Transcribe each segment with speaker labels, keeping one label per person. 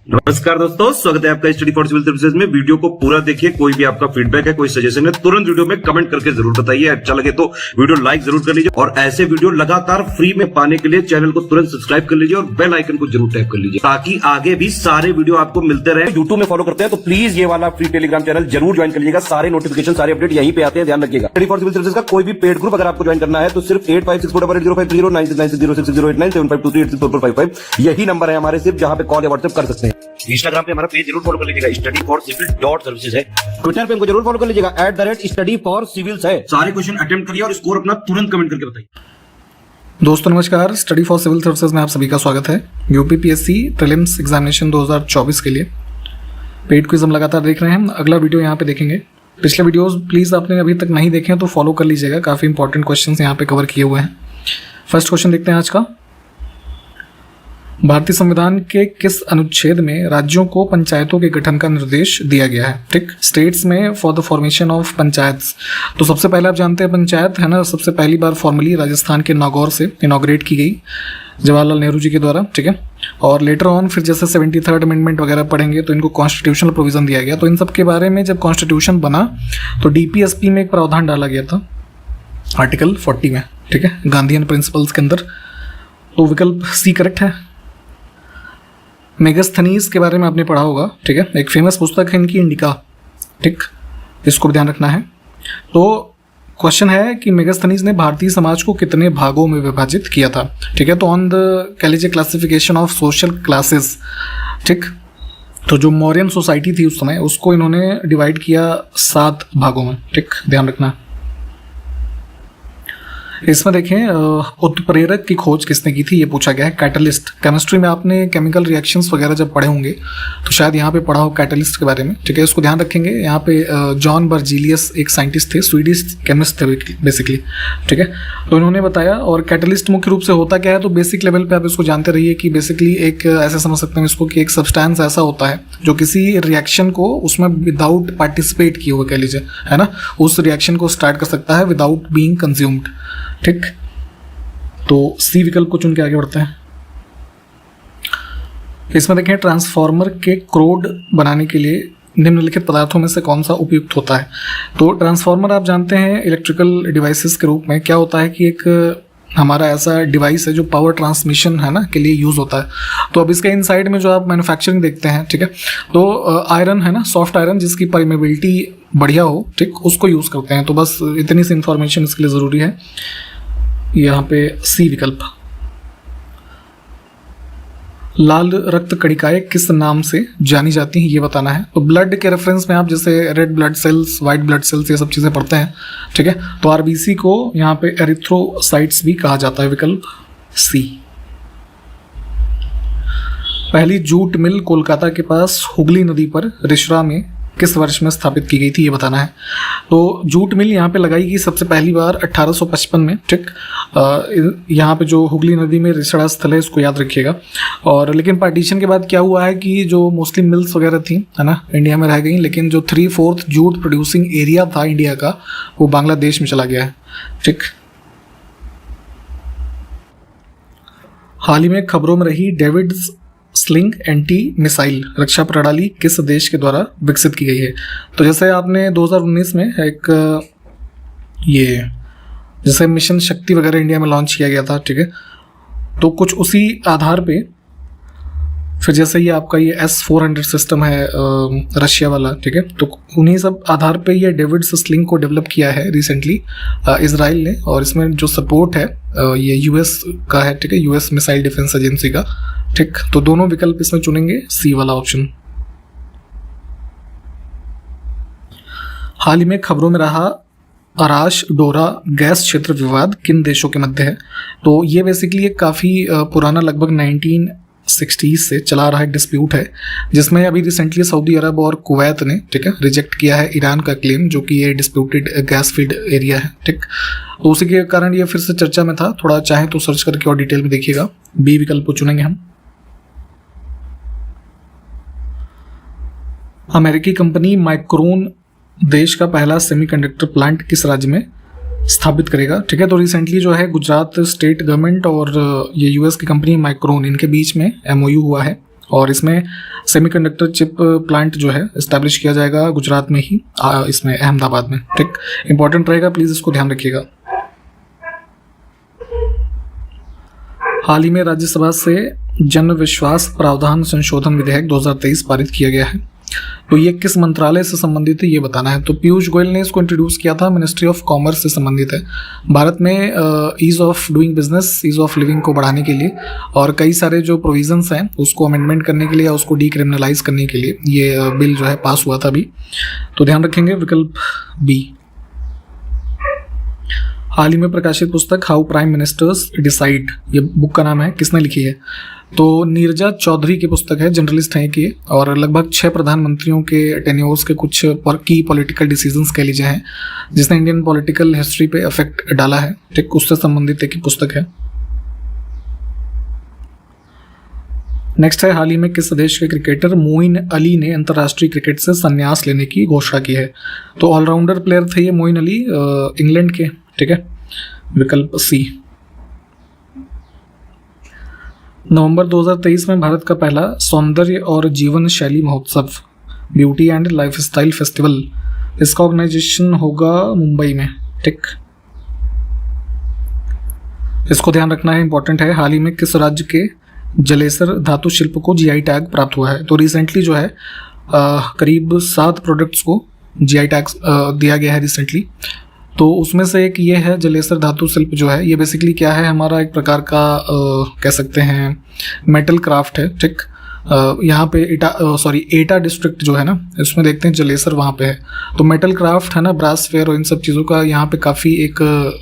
Speaker 1: नमस्कार दोस्तों, स्वागत है आपका स्टडी फॉर सिविल सर्विसेज में। वीडियो को पूरा देखिए। कोई भी आपका फीडबैक है, कोई सजेशन है, तुरंत वीडियो में कमेंट करके जरूर बताइए। अच्छा लगे तो वीडियो लाइक जरूर कर लीजिए और ऐसे वीडियो लगातार फ्री में पाने के लिए चैनल को तुरंत सब्सक्राइब कर लीजिए और बेल आइकन को जरूर टैप कर लीजिए ताकि आगे भी सारे वीडियो आपको मिलते रहे। यूट्यूब में फॉलो करते हैं तो प्लीज ये वाला फ्री टेलीग्राम चैनल जरूर ज्वाइन कर लीजिएगा। सारे नोटिफिकेशन, सारे अपडेट यहीं पे आते हैं, ध्यान रखिएगा। स्टडी फॉर सिविल सर्विसेज का कोई भी पेड ग्रुप अगर आपको ज्वाइन करना है तो सिर्फ 8564805096906503860455 यही नंबर है हमारे, सिर्फ जहां पे कॉल या व्हाट्सएप कर सकते हैं। इंस्टाग्राम पे हमारा पेज जरूर फॉलो कर लीजिएगा, स्टडी फॉर सिविल .सर्विसेज है। ट्विटर पे हमको जरूर फॉलो कर लीजिएगा, @study for civils है। सारे क्वेश्चन अटेम्प्ट करिए और स्कोर अपना तुरंत कमेंट करके बताइए।
Speaker 2: दोस्तों नमस्कार, स्टडी फॉर सिविल सर्विसेज में आप सभी का स्वागत है। यूपीपीएससी प्रीलिम्स एग्जामिनेशन 2024 के लिए पेड क्विज हम लगातार देख रहे हैं। अगला वीडियो यहाँ पे देखेंगे। पिछले वीडियोस प्लीज़ आपने अभी तक नहीं देखे हैं तो फॉलो कर लीजिएगा, काफ़ी इंपॉर्टेंट क्वेश्चन यहाँ पे कवर किए हुए हैं। फर्स्ट क्वेश्चन देखते हैं आज का। भारतीय संविधान के किस अनुच्छेद में राज्यों को पंचायतों के गठन का निर्देश दिया गया है? ठीक, स्टेट्स में for the formation of panchayats. तो सबसे पहले आप जानते हैं पंचायत है ना, सबसे पहली बार फॉर्मली राजस्थान के नागौर से इनॉग्रेट की गई जवाहरलाल नेहरू जी के द्वारा। ठीक है, और लेटर ऑन फिर जैसे 73rd अमेंडमेंट वगैरह पढ़ेंगे तो इनको कॉन्स्टिट्यूशनल प्रोविजन दिया गया। तो इन सब के बारे में जब कॉन्स्टिट्यूशन बना तो डीपीएसपी में एक प्रावधान डाला गया था आर्टिकल 40 में। ठीक है, गांधीयन प्रिंसिपल्स के अंदर। तो विकल्प सी करेक्ट है। मेगास्थनीज के बारे में आपने पढ़ा होगा। ठीक है, एक फेमस पुस्तक है इनकी, इंडिका। ठीक, इसको भी ध्यान रखना है। तो क्वेश्चन है कि मेगास्थनीज ने भारतीय समाज को कितने भागों में विभाजित किया था? ठीक है, तो ऑन द कह लीजिए क्लासिफिकेशन ऑफ सोशल क्लासेस। ठीक, तो जो मौर्यन सोसाइटी थी उस समय, उसको इन्होंने डिवाइड किया 7 भागों में। ठीक, ध्यान रखना। इसमें देखें उत्प्रेरक की खोज किसने की थी, ये पूछा गया है। कैटलिस्ट, केमिस्ट्री में आपने केमिकल रिएक्शंस वगैरह जब पढ़े होंगे तो शायद यहाँ पे पढ़ा हो कैटलिस्ट के बारे में। ठीक है, इसको ध्यान रखेंगे। यहाँ पे जॉन बर्जीलियस एक साइंटिस्ट थे, स्वीडिश केमिस्ट थे बेसिकली। ठीक है, तो इन्होंने बताया। और कैटलिस्ट मुख्य रूप से होता क्या है, तो बेसिक लेवल पर आप इसको जानते रहिए कि बेसिकली एक ऐसे समझ सकते हैं इसको कि एक सब्सटेंस ऐसा होता है जो किसी रिएक्शन को उसमें विदाउट पार्टिसिपेट किए हुए कह लीजिए, है ना, उस रिएक्शन को स्टार्ट कर सकता है विदाउट बीइंग कंज्यूम्ड। ठीक, तो सी विकल्प को चुन के आगे बढ़ते हैं। इसमें देखें ट्रांसफार्मर के क्रोड बनाने के लिए निम्नलिखित पदार्थों में से कौन सा उपयुक्त होता है? तो ट्रांसफार्मर आप जानते हैं इलेक्ट्रिकल डिवाइसेस के रूप में क्या होता है कि एक हमारा ऐसा डिवाइस है जो पावर ट्रांसमिशन है ना के लिए यूज़ होता है। तो अब इसके इनसाइड में जो आप मैन्युफैक्चरिंग देखते हैं, ठीक है, तो आयरन है ना, सॉफ्ट आयरन जिसकी परमेबिलिटी बढ़िया हो, ठीक, उसको यूज़ करते हैं। तो बस इतनी सी इंफॉर्मेशन इसके लिए ज़रूरी है। यहाँ पे सी विकल्प। लाल रक्त कणिकाएं किस नाम से जानी जाती हैं ये बताना है। तो ब्लड के रेफरेंस में आप जैसे red blood cells, white blood cells, ये सब चीज़ें पढ़ते हैं। ठीक है, तो आरबीसी को यहाँ पे एरिथ्रोसाइट्स भी कहा जाता है, विकल्प सी। पहली जूट मिल कोलकाता के पास हुगली नदी पर रिश्रा में किस वर्ष में स्थापित की गई थी ये बताना है। तो जूट मिल यहाँ पे लगाई गई सबसे पहली बार 1855 में। ठीक, यहाँ पे जो हुगली नदी में रिसड़ा स्थल है इसको याद रखिएगा। और लेकिन पार्टीशन के बाद क्या हुआ है कि जो मोस्टली मिल्स वगैरह थी, है ना, इंडिया में रह गई, लेकिन जो 3/4 जूट प्रोड्यूसिंग एरिया था इंडिया का वो बांग्लादेश में चला गया है। ठीक, हाल ही में खबरों में रही डेविड्स स्लिंग एंटी मिसाइल रक्षा प्रणाली किस देश के द्वारा विकसित की गई है? तो जैसे आपने 2019 में एक ये जैसे मिशन शक्ति वगैरह इंडिया में लॉन्च किया गया था। ठीक है, तो कुछ उसी आधार पे फिर जैसे ये आपका ये S-400 सिस्टम है रशिया वाला। ठीक है, तो उन्हीं सब आधार पे ये डेविड्स स्लिंग को डेवलप किया है रिसेंटली इजराइल ने। और इसमें जो सपोर्ट है ये यूएस का है। ठीक है, यूएस मिसाइल डिफेंस एजेंसी का। ठीक, तो दोनों विकल्प इसमें चुनेंगे, सी वाला ऑप्शन। हाल ही में खबरों में रहा अराश डोरा गैस क्षेत्र विवाद किन देशों के मध्य है? तो ये बेसिकली एक काफ़ी पुराना लगभग 1960s से चला रहा एक डिस्प्यूट है, जिसमें अभी रिसेंटली सऊदी अरब और कुवैत ने, ठीक है, रिजेक्ट किया है ईरान का क्लेम जो कि ये डिस्प्यूटेड गैस फील्ड एरिया है। ठीक, तो उसी के कारण ये फिर से चर्चा में था। थोड़ा चाहे तो सर्च करके और डिटेल में देखिएगा। बी विकल्प को चुनेंगे हम। अमेरिकी कंपनी माइक्रोन देश का पहला सेमीकंडक्टर प्लांट किस राज्य में स्थापित करेगा? ठीक है, तो रिसेंटली जो है गुजरात स्टेट गवर्नमेंट और ये यूएस की कंपनी माइक्रोन, इनके बीच में MOU हुआ है और इसमें सेमीकंडक्टर चिप प्लांट जो है इस्टेब्लिश किया जाएगा गुजरात में ही, इसमें अहमदाबाद में। ठीक, इंपॉर्टेंट रहेगा, प्लीज इसको ध्यान रखिएगा। हाल ही में राज्यसभा से जन विश्वास प्रावधान संशोधन विधेयक 2023 पारित किया गया है। तो ये किस मंत्रालय से संबंधित है ये बताना है। तो पीयूष गोयल ने इसको इंट्रोड्यूस किया था, मिनिस्ट्री ऑफ कॉमर्स से संबंधित है। भारत में ease of doing business, ease of living को बढ़ाने के लिए और कई सारे जो प्रोविजंस हैं उसको अमेंडमेंट करने के लिए या उसको डीक्रिमिनलाइज करने के लिए ये बिल जो है पास हुआ था अभी। तो ध्यान रखेंगे विकल्प बी। हाल ही में प्रकाशित पुस्तक हाउ प्राइम मिनिस्टर्स डिसाइड, ये बुक का नाम है, किसने लिखी है? तो नीरजा चौधरी की पुस्तक है, जर्नलिस्ट हैं कि, और लगभग 6 प्रधानमंत्रियों के टेन्योर्स के कुछ की पॉलिटिकल डिसीजंस कह लीजिए हैं जिसने इंडियन पॉलिटिकल हिस्ट्री पे इफेक्ट डाला है। ठीक, उससे संबंधित एक पुस्तक है। नेक्स्ट है, हाल ही में किस देश के क्रिकेटर मोइन अली ने अंतर्राष्ट्रीय क्रिकेट से संन्यास लेने की घोषणा की है? तो ऑलराउंडर प्लेयर थे ये मोइन अली, इंग्लैंड के। ठीक है, विकल्प सी। नवंबर 2023 में भारत का पहला सौंदर्य और जीवन शैली महोत्सव ब्यूटी एंड लाइफस्टाइल फेस्टिवल, इसका ऑर्गेनाइजेशन होगा मुंबई में। ठीक, इसको ध्यान रखना है, इंपॉर्टेंट है। हाल ही में किस राज्य के जलेसर धातु शिल्प को जीआई टैग प्राप्त हुआ है? तो रिसेंटली जो है करीब 7 प्रोडक्ट्स को जीआई टैग दिया गया है रिसेंटली। तो उसमें से एक ये है जलेसर धातु शिल्प जो है, ये बेसिकली क्या है, हमारा एक प्रकार का कह सकते हैं मेटल क्राफ्ट है। ठीक, यहाँ पे एटा डिस्ट्रिक्ट जो है ना, इसमें देखते हैं जलेसर वहाँ पे है। तो मेटल क्राफ्ट है ना, ब्रास फेयर और इन सब चीज़ों का यहाँ पे काफ़ी एक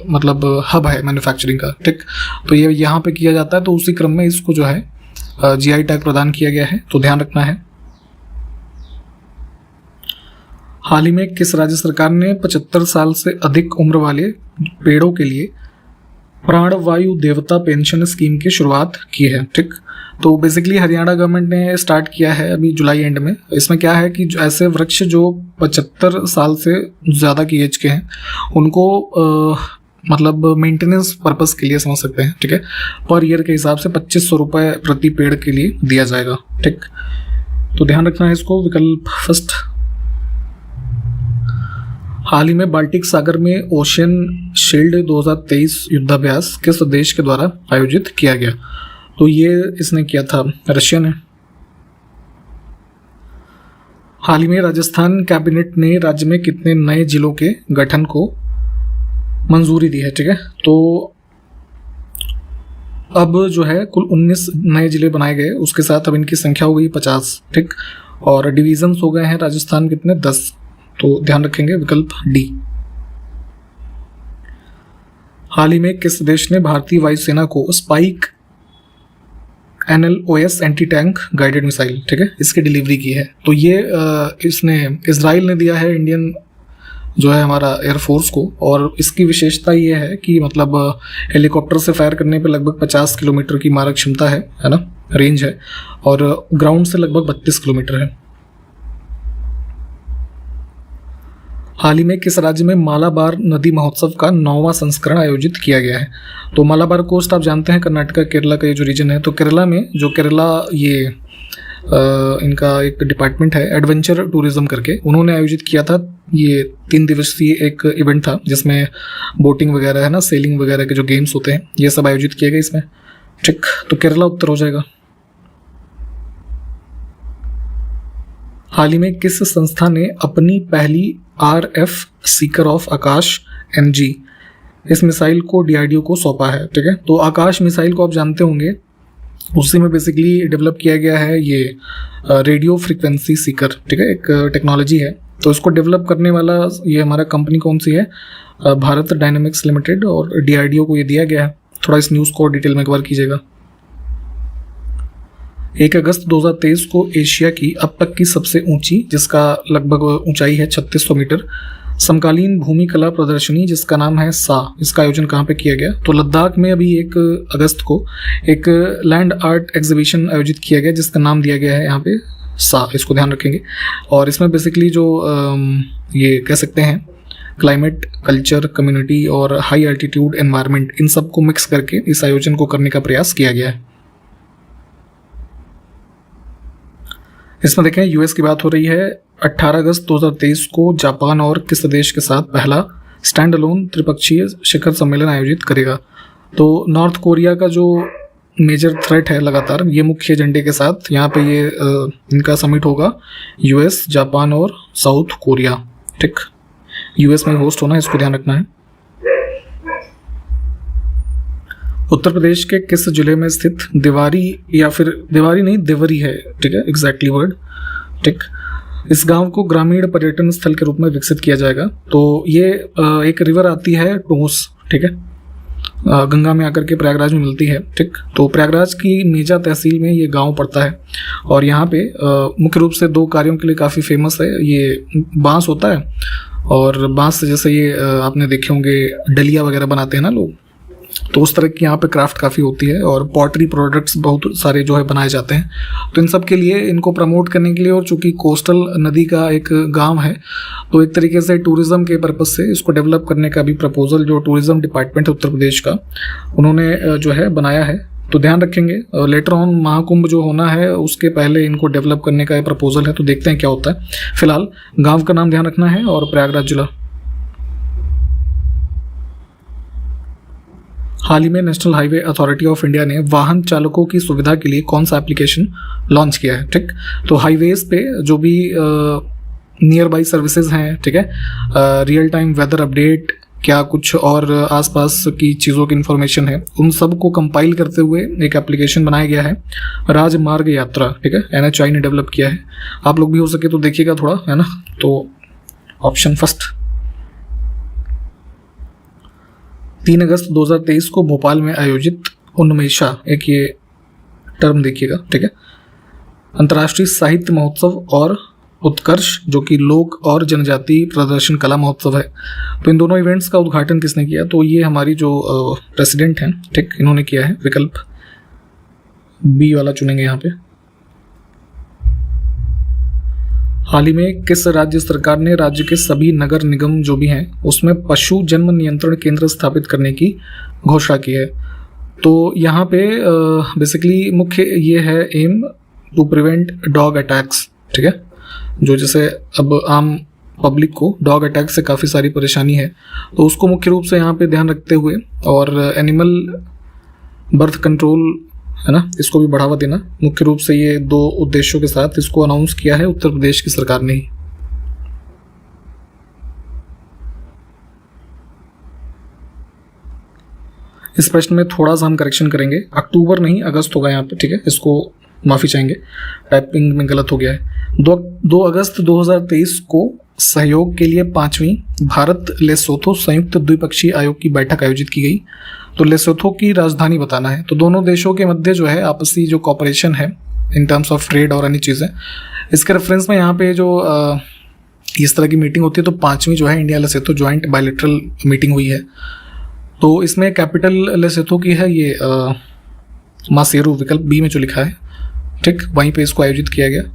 Speaker 2: मतलब हब है मैन्युफैक्चरिंग का। ठीक, तो ये यहाँ पे किया जाता है, तो उसी क्रम में इसको जो है जीआई टैग प्रदान किया गया है, तो ध्यान रखना है। हाल ही में किस राज्य सरकार ने 75 साल से अधिक उम्र वाले पेड़ों के लिए प्राणवायु देवता पेंशन स्कीम की शुरुआत की है? ठीक, तो बेसिकली हरियाणा गवर्नमेंट ने स्टार्ट किया है अभी जुलाई एंड में। इसमें क्या है कि ऐसे वृक्ष जो 75 साल से ज़्यादा की एज के हैं उनको मतलब मेंटेनेंस पर्पस के लिए समझ सकते हैं। ठीक है, पर ईयर के हिसाब से 2500 रुपये प्रति पेड़ के लिए दिया जाएगा। ठीक, तो ध्यान रखना है इसको, विकल्प फर्स्ट। हाल ही में बाल्टिक सागर में ओशियन शील्ड 2023 युद्धाभ्यास किस देश के द्वारा आयोजित किया गया? तो ये इसने किया था, रशिया ने। हाल ही में राजस्थान कैबिनेट ने राज्य में कितने नए जिलों के गठन को मंजूरी दी है? ठीक है, तो अब जो है कुल 19 नए जिले बनाए गए, उसके साथ अब इनकी संख्या हो गई 50। ठीक, और डिवीजन्स हो गए हैं राजस्थान कितने, 10। तो ध्यान रखेंगे विकल्प डी। हाल ही में किस देश ने भारतीय वायुसेना को spike NLOS anti tank guided missile, ठीक है, इसकी डिलीवरी की है? तो ये इसने इजराइल ने दिया है इंडियन जो है हमारा एयरफोर्स को। और इसकी विशेषता ये है कि मतलब हेलीकॉप्टर से फायर करने पे लगभग 50 किलोमीटर की मारक क्षमता है ना, रेंज है, और ग्राउंड से लगभग 32 किलोमीटर है। हाल ही में किस राज्य में मालाबार नदी महोत्सव का 9वां संस्करण आयोजित किया गया है? तो मालाबार कोस्ट आप जानते हैं कर्नाटका केरला का ये जो रीजन है। तो केरला में जो केरला ये इनका एक डिपार्टमेंट है एडवेंचर टूरिज्म करके, उन्होंने आयोजित किया था। ये 3 दिवसीय एक इवेंट था जिसमें बोटिंग वगैरह है ना, सेलिंग वगैरह के जो गेम्स होते हैं ये सब आयोजित किए गए इसमें। ठीक, तो केरला उत्तर हो जाएगा। हाल ही में किस संस्था ने अपनी पहली RF Sikar of Akash NG इस मिसाइल को DRDO को सौंपा है? ठीक है, तो आकाश मिसाइल को आप जानते होंगे, उसी में बेसिकली डेवलप किया गया है ये रेडियो फ्रीक्वेंसी सीकर। ठीक है, एक टेक्नोलॉजी है। तो इसको डेवलप करने वाला ये हमारा कंपनी कौन सी है? भारत डायनेमिक्स लिमिटेड, और DRDO को ये दिया गया है। थोड़ा इस न्यूज़ को डिटेल में कवर कीजिएगा। 1 अगस्त 2023 को एशिया की अब तक की सबसे ऊंची, जिसका लगभग ऊंचाई है 3600 मीटर, समकालीन भूमि कला प्रदर्शनी जिसका नाम है सा, इसका आयोजन कहाँ पे किया गया? तो लद्दाख में अभी 1 अगस्त को एक लैंड आर्ट एग्जीबिशन आयोजित किया गया जिसका नाम दिया गया है यहाँ पे सा, इसको ध्यान रखेंगे। और इसमें बेसिकली जो ये कह सकते हैं क्लाइमेट, कल्चर, कम्युनिटी और हाई एल्टीट्यूड एनवायरनमेंट, इन सब को मिक्स करके इस आयोजन को करने का प्रयास किया गया है। इसमें देखें यूएस की बात हो रही है। 18 अगस्त 2023 को जापान और किस देश के साथ पहला स्टैंड अलोन त्रिपक्षीय शिखर सम्मेलन आयोजित करेगा? तो नॉर्थ कोरिया का जो मेजर थ्रेट है लगातार, ये मुख्य एजेंडे के साथ यहाँ पे ये इनका समिट होगा, यूएस, जापान और साउथ कोरिया। ठीक, यूएस में होस्ट होना है, इसको ध्यान रखना है। उत्तर प्रदेश के किस जिले में स्थित देवारी, या फिर देवारी नहीं देवरी है, ठीक है, एग्जैक्टली वर्ड, ठीक, इस गांव को ग्रामीण पर्यटन स्थल के रूप में विकसित किया जाएगा। तो ये एक रिवर आती है टोंस, ठीक है, गंगा में आकर के प्रयागराज में मिलती है। ठीक, तो प्रयागराज की मेजा तहसील में ये गांव पड़ता है और यहाँ पे मुख्य रूप से 2 कार्यों के लिए काफ़ी फेमस है। ये बांस होता है, और बांस से जैसे ये आपने देखे होंगे डलिया वगैरह बनाते हैं ना लोग, तो उस तरह की यहाँ पे क्राफ्ट काफ़ी होती है, और पॉटरी प्रोडक्ट्स बहुत सारे जो है बनाए जाते हैं। तो इन सब के लिए, इनको प्रमोट करने के लिए, और चूंकि कोस्टल नदी का एक गांव है, तो एक तरीके से टूरिज़्म के पर्पज़ से इसको डेवलप करने का भी प्रपोजल जो टूरिज़्म डिपार्टमेंट है उत्तर प्रदेश का, उन्होंने जो है बनाया है। तो ध्यान रखेंगे, लेटर ऑन महाकुंभ जो होना है उसके पहले इनको डेवलप करने का प्रपोजल है, तो देखते हैं क्या होता है। फिलहाल गाँव का नाम ध्यान रखना है और प्रयागराज जिला। हाल ही में national highway authority of India ने वाहन चालकों की सुविधा के लिए कौन सा एप्लीकेशन लॉन्च किया है? ठीक, तो हाईवेज पे जो भी नियर बाई सर्विसेज हैं, ठीक है, रियल टाइम वेदर अपडेट, क्या कुछ और आसपास की चीज़ों की इन्फॉर्मेशन है, उन सब को कंपाइल करते हुए एक एप्लीकेशन बनाया गया है, राजमार्ग यात्रा, ठीक है, NHAI ने डेवलप किया है। आप लोग भी हो सके तो देखिएगा थोड़ा, है ना। तो ऑप्शन फर्स्ट। 3 अगस्त 2023 को भोपाल में आयोजित उन्मेषा, एक ये टर्म देखिएगा, ठीक है, अंतर्राष्ट्रीय साहित्य महोत्सव और उत्कर्ष, जो कि लोक और जनजाति प्रदर्शन कला महोत्सव है। तो इन दोनों इवेंट्स का उद्घाटन किसने किया? तो ये हमारी जो प्रेसिडेंट हैं, ठीक, इन्होंने किया है। विकल्प बी वाला चुनेंगे यहाँ पे। हाल ही में किस राज्य सरकार ने राज्य के सभी नगर निगम जो भी हैं उसमें पशु जन्म नियंत्रण केंद्र स्थापित करने की घोषणा की है? तो यहाँ पे बेसिकली मुख्य ये है aim to prevent dog attacks, ठीक है, जो जैसे अब आम पब्लिक को डॉग अटैक से काफ़ी सारी परेशानी है, तो उसको मुख्य रूप से यहाँ पे ध्यान रखते हुए, और एनिमल बर्थ कंट्रोल, है ना, इसको भी बढ़ावा देना, मुख्य रूप से ये 2 उद्देश्यों के साथ इसको अनाउंस किया है उत्तर प्रदेश की सरकार ने ही। इस प्रश्न में थोड़ा सा हम करेक्शन करेंगे, अक्टूबर नहीं अगस्त होगा यहाँ पे, ठीक है, इसको माफ़ी चाहेंगे, टाइपिंग में गलत हो गया है। 2 अगस्त 2023 को सहयोग के लिए 5वीं भारत लेसोथो संयुक्त द्विपक्षीय आयोग की बैठक आयोजित की गई। तो लेसोथो की राजधानी बताना है। तो दोनों देशों के मध्य जो है आपसी जो कॉपरेशन है इन टर्म्स ऑफ ट्रेड और अन्य चीज़ें, इसके रेफरेंस में यहाँ पे जो इस तरह की मीटिंग होती है, तो 5वीं जो है India Lesotho joint bilateral meeting हुई है। तो इसमें कैपिटल लेसोथो की है ये मासेरू, विकल्प बी में जो लिखा है, ठीक, वहीं पे इसको आयोजित किया गया।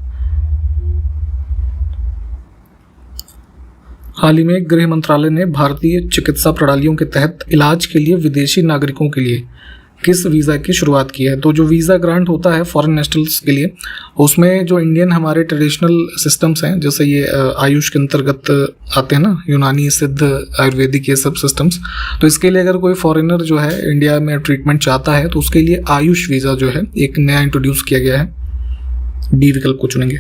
Speaker 2: हाल ही में गृह मंत्रालय ने भारतीय चिकित्सा प्रणालियों के तहत इलाज के लिए विदेशी नागरिकों के लिए किस वीज़ा की शुरुआत की है? तो जो वीज़ा ग्रांट होता है फॉरेन नेशनल्स के लिए, उसमें जो इंडियन हमारे ट्रेडिशनल सिस्टम्स हैं, जैसे ये आयुष के अंतर्गत आते हैं ना, यूनानी, सिद्ध, आयुर्वेदिक, ये सब सिस्टम्स, तो इसके लिए अगर कोई फॉरेनर जो है इंडिया में ट्रीटमेंट चाहता है तो उसके लिए आयुष वीज़ा जो है एक नया इंट्रोड्यूस किया गया है। डी विकल्प को चुनेंगे।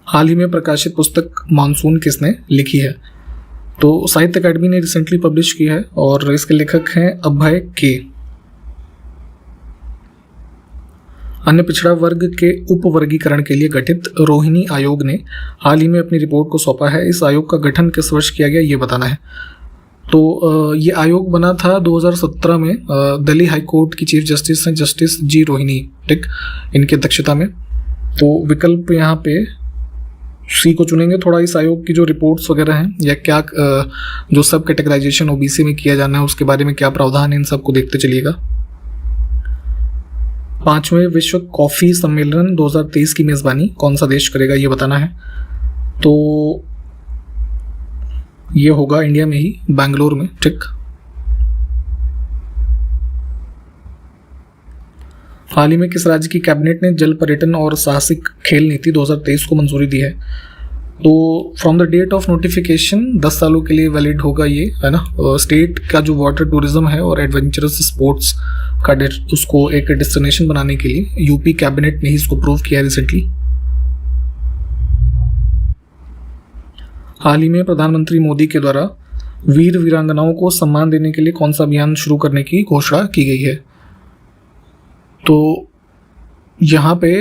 Speaker 2: हाल ही में प्रकाशित पुस्तक मानसून किसने लिखी है? तो साहित्य अकादमी ने रिसेंटली पब्लिश की है और इसके लेखक हैं अभय के। अन्य पिछड़ा वर्ग के उपवर्गीकरण के लिए गठित रोहिणी आयोग ने हाल ही में अपनी रिपोर्ट को सौंपा है। इस आयोग का गठन किस वर्ष किया गया ये बताना है। तो ये आयोग बना था 2017 में, दिल्ली हाई कोर्ट की चीफ जस्टिस हैं जस्टिस जी रोहिणी, ठीक, इनकी अध्यक्षता में। तो विकल्प यहाँ पे सी को चुनेंगे। थोड़ा इस आयोग की जो रिपोर्ट्स वगैरह हैं या क्या जो सब कैटेगराइजेशन ओबीसी में किया जाना है उसके बारे में क्या प्रावधान है, इन सबको देखते चलिएगा। 5वें विश्व कॉफ़ी सम्मेलन 2023 की मेज़बानी कौन सा देश करेगा ये बताना है। तो ये होगा इंडिया में ही, बेंगलोर में, ठीक। हाल ही में किस राज्य की कैबिनेट ने जल पर्यटन और साहसिक खेल नीति 2023 को मंजूरी दी है? तो from the date of notification 10 सालों के लिए वैलिड होगा ये, है ना। स्टेट का जो वाटर टूरिज्म है और एडवेंचरस स्पोर्ट्स का उसको एक डेस्टिनेशन बनाने के लिए यूपी कैबिनेट ने ही इसको अप्रूव किया रिसेंटली। हाल ही में प्रधानमंत्री मोदी के द्वारा वीर वीरांगनाओं को सम्मान देने के लिए कौन सा अभियान शुरू करने की घोषणा की गई है? तो यहाँ पे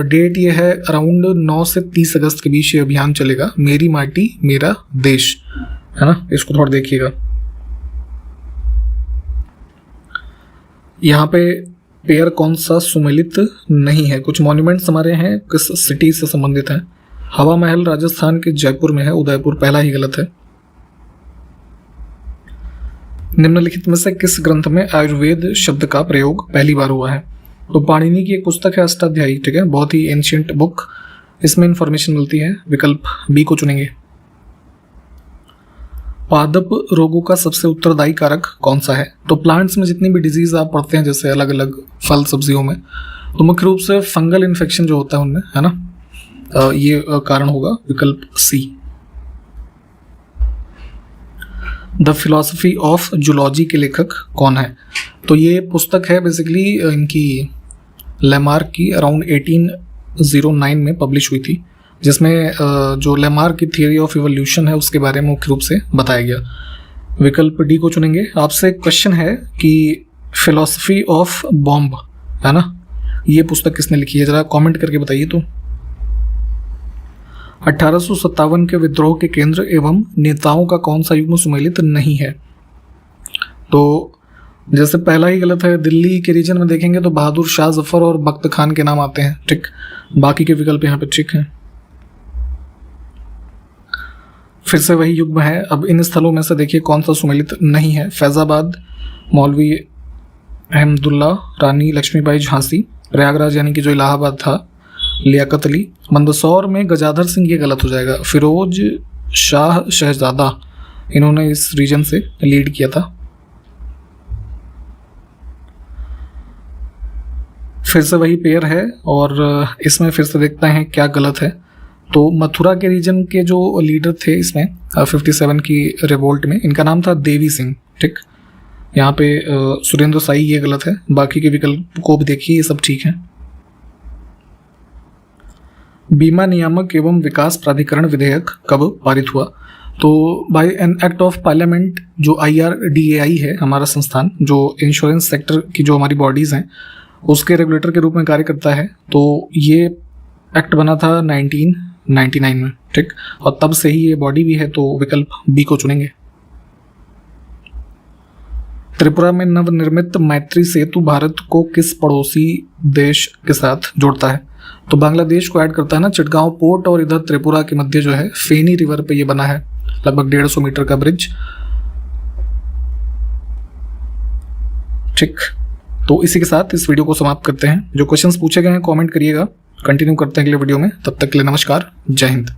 Speaker 2: डेट ये है अराउंड 9 से 30 अगस्त के बीच ये अभियान चलेगा, मेरी माटी मेरा देश, है ना। इसको थोड़ा देखिएगा। यहाँ पे पेयर कौन सा सुमेलित नहीं है? कुछ मॉन्यूमेंट्स हमारे हैं, किस सिटी से संबंधित हैं? हवा महल राजस्थान के जयपुर में है, उदयपुर पहला ही गलत है। निम्नलिखित में से किस ग्रंथ में आयुर्वेद शब्द का प्रयोग पहली बार हुआ है? तो पाणिनि की एक पुस्तक है अष्टाध्यायी, ठीक है, बहुत ही एंशिएंट बुक, इसमें इंफॉर्मेशन मिलती है। विकल्प बी को चुनेंगे। पादप रोगों का सबसे उत्तरदायी कारक कौन सा है? तो प्लांट्स में जितनी भी डिजीज आप पढ़ते हैं, जैसे अलग अलग फल सब्जियों में, तो मुख्य रूप से फंगल इन्फेक्शन जो होता है उनमें, है ना, ये कारण होगा। विकल्प सी। द फिलॉसफी ऑफ जूलॉजी के लेखक कौन है? तो ये पुस्तक है बेसिकली इनकी लेमार्क की, अराउंड 1809 में पब्लिश हुई थी, जिसमें जो लेमार्क की थियरी ऑफ इवोल्यूशन है उसके बारे में मुख्य रूप से बताया गया। विकल्प डी को चुनेंगे। आपसे एक क्वेश्चन है कि फिलॉसफी ऑफ बॉम्ब, है ना, ये पुस्तक किसने लिखी है? जरा कमेंट करके बताइए। तो 1857 के विद्रोह के केंद्र एवं नेताओं का कौन सा युग्म सुमेलित नहीं है? तो जैसे पहला ही गलत है, दिल्ली के रीजन में देखेंगे तो बहादुर शाह जफर और बख्त खान के नाम आते हैं, ठीक। बाकी के विकल्प यहाँ पे ठीक हैं। फिर से वही युग्म है। अब इन स्थलों में से देखिए कौन सा सुमेलित नहीं है? फैजाबाद मौलवी अहमदुल्ला, रानी लक्ष्मीबाई झांसी, प्रयागराज यानी कि जो इलाहाबाद था लियाकत अली, मंदसौर में गजाधर सिंह, ये गलत हो जाएगा। फिरोज शाह शहजादा, इन्होंने इस रीजन से लीड किया था। फिर से वही पेयर है और इसमें फिर से देखते हैं क्या गलत है। तो मथुरा के रीजन के जो लीडर थे इसमें 57 की रिवोल्ट में, इनका नाम था देवी सिंह, ठीक। यहाँ पे सुरेंद्र साई, ये गलत है। बाकी के विकल्प को भी देखिए, ये सब ठीक है। बीमा नियामक एवं विकास प्राधिकरण विधेयक कब पारित हुआ? तो by an act of parliament, जो IRDAI है हमारा संस्थान, जो इंश्योरेंस सेक्टर की जो हमारी बॉडीज़ हैं उसके रेगुलेटर के रूप में कार्य करता है। तो ये एक्ट बना था 1999 में, ठीक, और तब से ही ये बॉडी भी है। तो विकल्प बी को चुनेंगे। त्रिपुरा में नवनिर्मित मैत्री सेतु भारत को किस पड़ोसी देश के साथ जोड़ता है? तो बांग्लादेश को ऐड करता है ना, चिटगांव पोर्ट और इधर त्रिपुरा के मध्य जो है फेनी रिवर पे ये बना है, लगभग 150 मीटर का ब्रिज, ठीक। तो इसी के साथ इस वीडियो को समाप्त करते हैं। जो क्वेश्चंस पूछे गए हैं कमेंट करिएगा, कंटिन्यू करते हैं अगले वीडियो में। तब तक के लिए नमस्कार, जय हिंद।